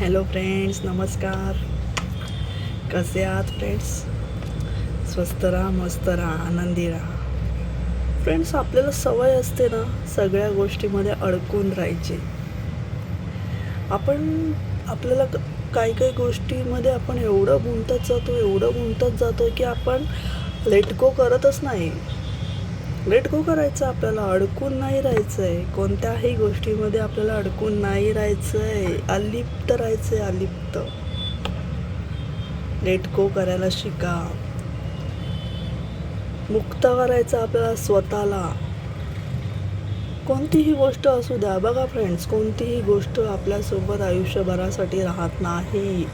Hello friends, नमस्कार. कसे आहात फ्रेंड्स? स्वस्त राहा, मस्त राहा, आनंदी राहा. फ्रेंड्स, आपल्याला सवय असते ना सगळ्या गोष्टीमध्ये अडकून राहायची. आपल्याला काही काही गोष्टीमध्ये आपण एवढं गुंतत जातो की आपण लेट गो करतच नाही. लेट गो करायचं, आपल्याला अडकून नाही राहायचं आहे. कोणत्याही गोष्टीमध्ये आपल्याला अडकून नाही राहायचं आहे. अलिप्त राहायचं आहे, अलिप्त. लेट गो करायला शिका. मुक्त करायचं आपल्याला स्वतःला. कोणतीही गोष्ट असू द्या. बघा फ्रेंड्स, कोणतीही गोष्ट आपल्यासोबत आयुष्यभरासाठी राहत नाही.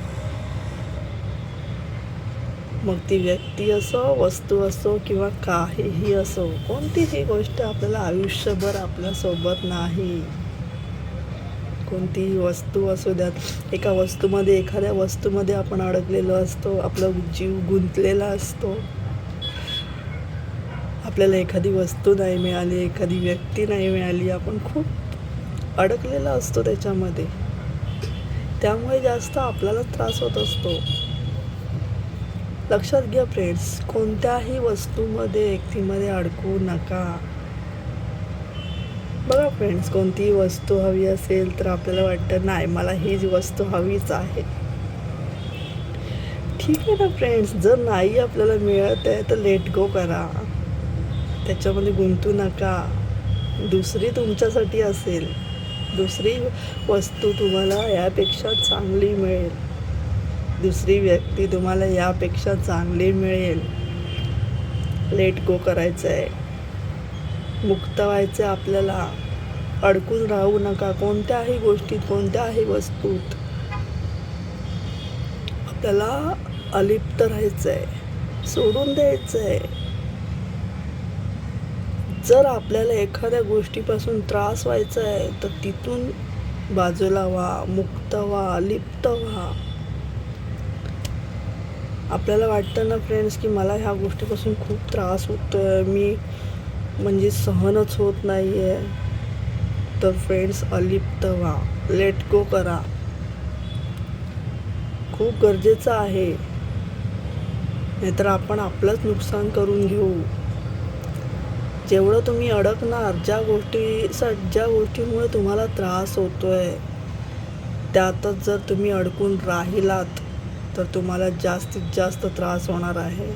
मग ती व्यक्ती असो, वस्तू असो किंवा काहीही असो, कोणतीही गोष्ट आपल्याला आयुष्यभर आपल्यासोबत नाही. कोणतीही वस्तू असू द्यात. एखाद्या वस्तूमध्ये आपण अडकलेलो असतो. आपला जीव गुंतलेला असतो. आपल्याला एखादी वस्तू नाही मिळाली, एखादी व्यक्ती नाही मिळाली, आपण खूप अडकलेला असतो त्याच्यामध्ये. त्यामुळे जास्त आपल्याला त्रास होत असतो. लक्षात घ्या फ्रेंड्स, कोणत्याही वस्तूमध्ये, व्यक्तीमध्ये अडकू नका. बघा फ्रेंड्स, कोणतीही वस्तू हवी असेल तर आपल्याला वाटतं नाही, मला ही वस्तू हवीच आहे. ठीक आहे ना फ्रेंड्स, जर नाही आपल्याला मिळत आहे तर लेट गो करा. त्याच्यामध्ये गुंतू नका. दुसरी तुमच्यासाठी असेल. दुसरी वस्तू तुम्हाला यापेक्षा चांगली मिळेल. दुसरी व्यक्ती तुम्हाला यापेक्षा चांगली मिळेल. लेट गो करायचं आहे. मुक्त व्हायचं आहे आपल्याला. अडकून राहू नका कोणत्याही गोष्टीत, कोणत्याही वस्तूत. आपल्याला अलिप्त राहायचं आहे. सोडून द्यायचं आहे. जर आपल्याला एखाद्या गोष्टीपासून त्रास व्हायचा आहे तर तिथून बाजूला व्हा, मुक्त व्हा, अलिप्त व्हा. आपल्याला वाटतं ना फ्रेंड्स की मला ह्या गोष्टीपासून खूप त्रास होतोय, मी सहनच होत नाही आहे, तर फ्रेंड्स अलिप्त व्हा. लेट गो करा. खूप गरजेचं आहे. नाहीतर आपण आपलंच नुकसान करून घेऊ. जेवढं तुम्ही अडकणार, ज्या गोष्टीमुळे तुम्हाला त्रास होतोय त्यातच जर तुम्ही अडकून राहिलात तर तुम्हाला जास्तीत जास्त त्रास होणार आहे.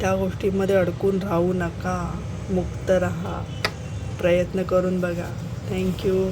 त्या गोष्टीमध्ये अडकून राहू नका. मुक्त राहा. प्रयत्न करून बघा. थँक्यू.